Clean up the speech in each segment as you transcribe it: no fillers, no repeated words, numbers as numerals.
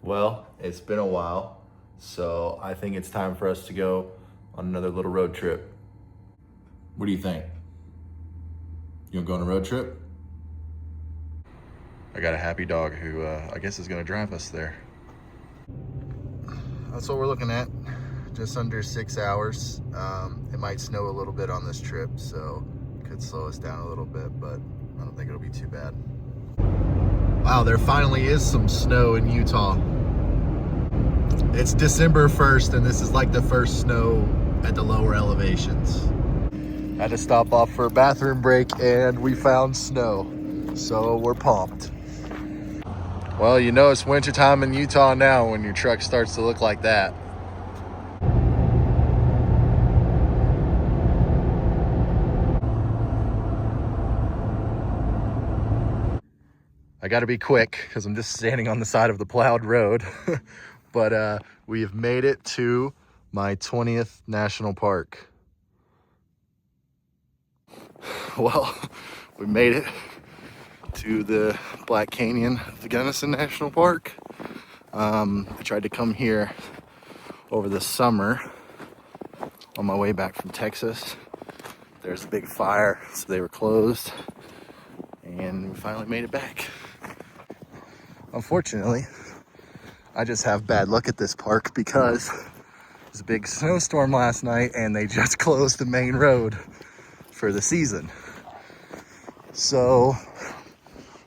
Well, it's been a while, so I think it's time for us to go on another little road trip. What do you think? You gonna go on a road trip? I got a happy dog who I guess is gonna drive us there. That's what we're looking at, just under 6 hours. It might snow a little bit on this trip, so it could slow us down a little bit, but I don't think it'll be too bad. Wow, there finally is some snow in Utah. It's December 1st, and this is like the first snow at the lower elevations. Had to stop off for a bathroom break, and we found snow, so we're pumped. Well, you know it's wintertime in Utah now when your truck starts to look like that. I gotta be quick because I'm just standing on the side of the plowed road. But we have made it to my 20th national park. Well, we made it to the Black Canyon of the Gunnison National Park. I tried to come here over the summer on my way back from Texas. There's a big fire, so they were closed, and we finally made it back. Unfortunately, I just have bad luck at this park because there was a big snowstorm last night and they just closed the main road for the season. So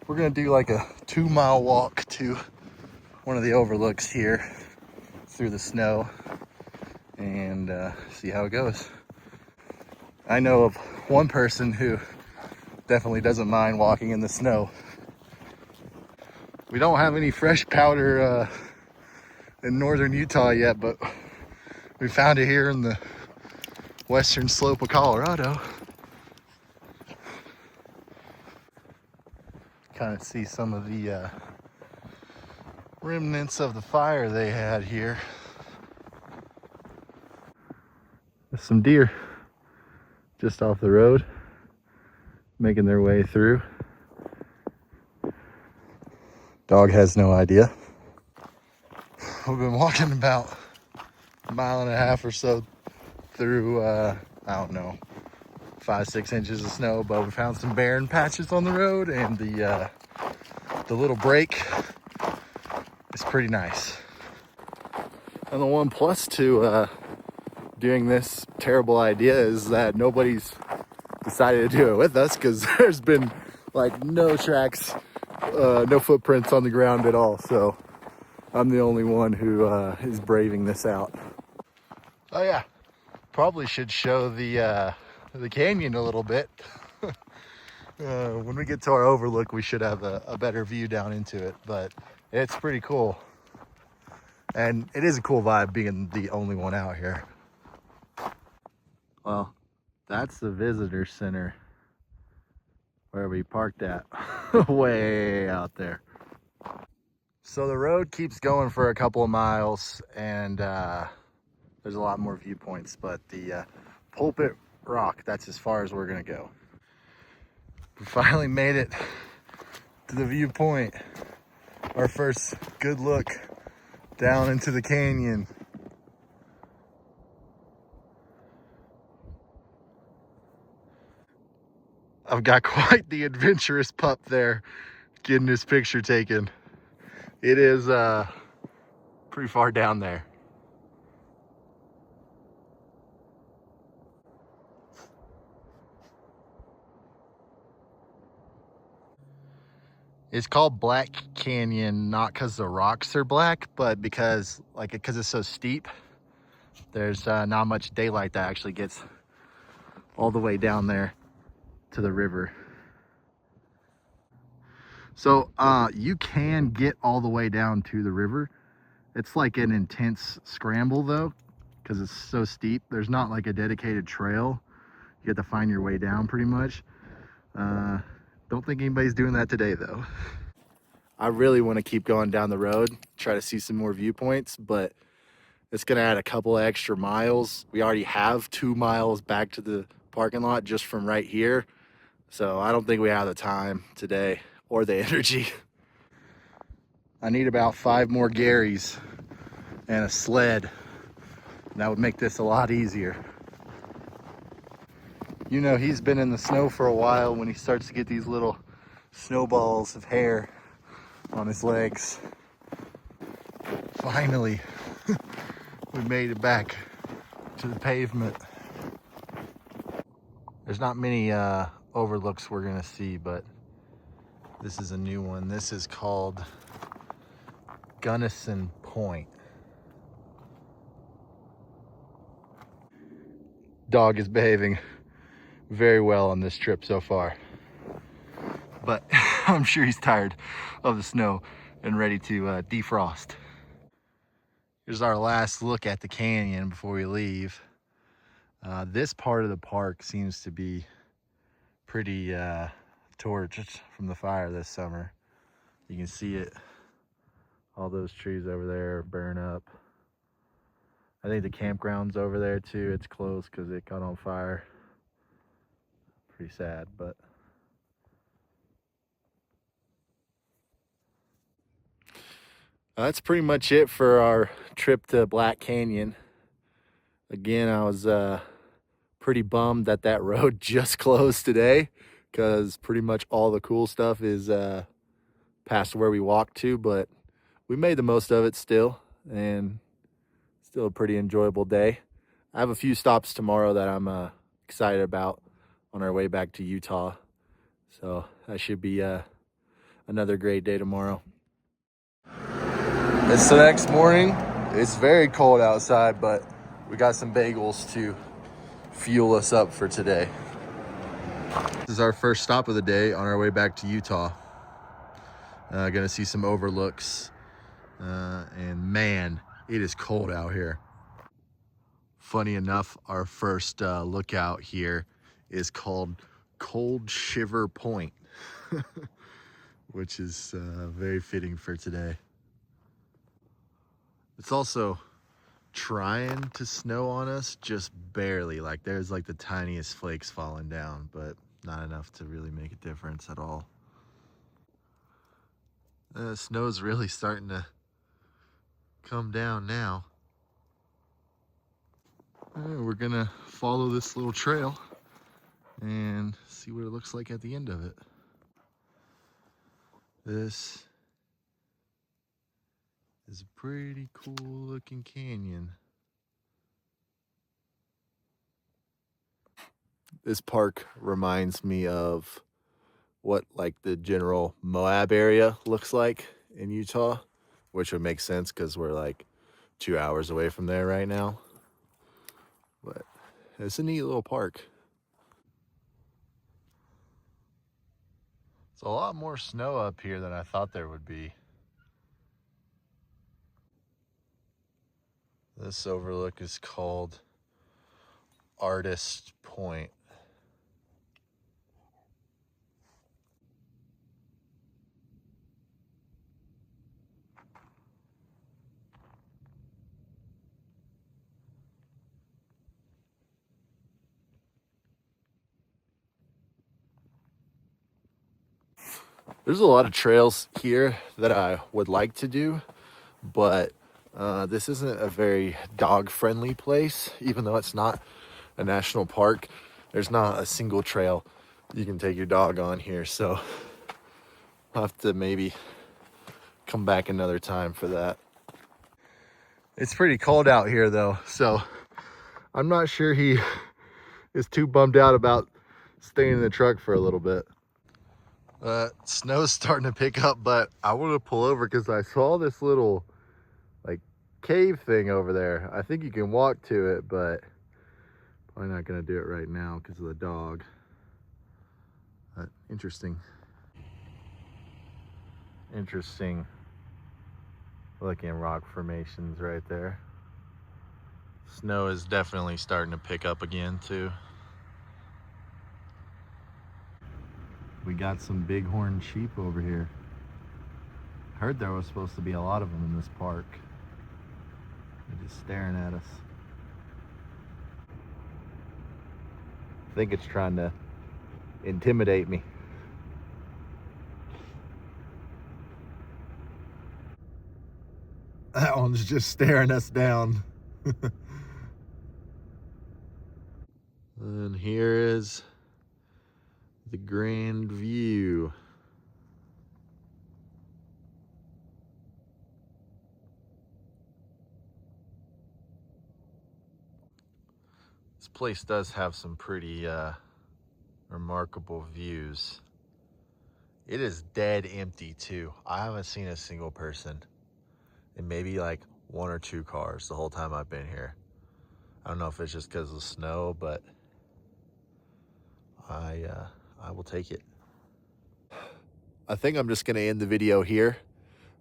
we're gonna do like a 2-mile walk to one of the overlooks here through the snow and see how it goes. I know of one person who definitely doesn't mind walking in the snow. We don't have any fresh powder in northern Utah yet, but we found it here in the western slope of Colorado. Kind of see some of the remnants of the fire they had here. There's some deer just off the road, making their way through. Dog has no idea. We've been walking about a mile and a half or so through, I don't know, 5-6 inches of snow, but we found some barren patches on the road, and the little break is pretty nice. And the one plus to doing this terrible idea is that nobody's decided to do it with us, because there's been like no tracks, no footprints on the ground at all. So I'm the only one who is braving this out. Oh yeah, probably should show the canyon a little bit. When we get to our overlook, we should have a better view down into it, but it's pretty cool. And it is a cool vibe being the only one out here. Well, that's the visitor center where we parked at, way out there. So the road keeps going for a couple of miles, and there's a lot more viewpoints, but the Pulpit Rock, that's as far as we're gonna go. We finally made it to the viewpoint. Our first good look down into the canyon. I've got quite the adventurous pup there getting his picture taken. It is pretty far down there. It's called Black Canyon, not because the rocks are black, but because it's so steep. There's not much daylight that actually gets all the way down there to the river. So you can get all the way down to the river. It's like an intense scramble though, because it's so steep. There's not like a dedicated trail. You have to find your way down pretty much. Don't think anybody's doing that today though. I really want to keep going down the road, try to see some more viewpoints, but it's gonna add a couple of extra miles. We already have 2 miles back to the parking lot just from right here. So I don't think we have the time today or the energy. I need about 5 more Garys and a sled. That would make this a lot easier. You know, he's been in the snow for a while when he starts to get these little snowballs of hair on his legs. Finally, we made it back to the pavement. There's not many overlooks we're gonna see, but this is a new one. This is called Gunnison Point. Dog is behaving very well on this trip so far, but I'm sure he's tired of the snow and ready to defrost. Here's our last look at the canyon before we leave. This part of the park seems to be pretty torched from the fire this summer. You can see it. All those trees over there burn up. I think the campground's over there too. It's closed because it caught on fire. Pretty sad, but that's pretty much it for our trip to Black Canyon. Again, I was pretty bummed that that road just closed today because pretty much all the cool stuff is past where we walked to, but we made the most of it still, and still a pretty enjoyable day. I have a few stops tomorrow that I'm excited about on our way back to Utah, so that should be another great day tomorrow. It's the next morning. It's very cold outside, but we got some bagels to fuel us up for today. This is our first stop of the day on our way back to Utah. Gonna see some overlooks, and man, it is cold out here. Funny enough, our first lookout here is called Cold Shiver Point, which is very fitting for today. It's also trying to snow on us, just barely. Like there's like the tiniest flakes falling down, but not enough to really make a difference at all. Snow's really starting to come down now. We're gonna follow this little trail and see what it looks like at the end of it. This is a pretty cool looking canyon. This park reminds me of what like the general Moab area looks like in Utah, which would make sense because we're like 2 hours away from there right now. But it's a neat little park. It's a lot more snow up here than I thought there would be. This overlook is called Artist Point. There's a lot of trails here that I would like to do, but this isn't a very dog-friendly place. Even though it's not a national park, there's not a single trail you can take your dog on here, so I'll have to maybe come back another time for that. It's pretty cold out here though, so I'm not sure he is too bummed out about staying in the truck for a little bit. Snow's starting to pick up, but I want to pull over because I saw this little like cave thing over there. I think you can walk to it, but probably not going to do it right now because of the dog. Interesting looking rock formations right there. Snow is definitely starting to pick up again too. We got some bighorn sheep over here. Heard there was supposed to be a lot of them in this park. They're just staring at us. I think it's trying to intimidate me. That one's just staring us down. And here is the grand view. This place does have some pretty remarkable views. It is dead empty too. I haven't seen a single person, and maybe like 1 or 2 cars the whole time I've been here. I don't know if it's just because of the snow, but I will take it. I think I'm just gonna end the video here.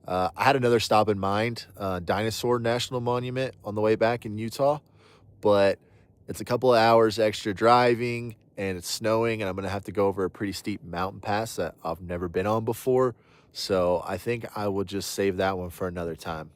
I had another stop in mind, Dinosaur National Monument on the way back in Utah, but it's a couple of hours extra driving and it's snowing and I'm gonna have to go over a pretty steep mountain pass that I've never been on before. So I think I will just save that one for another time.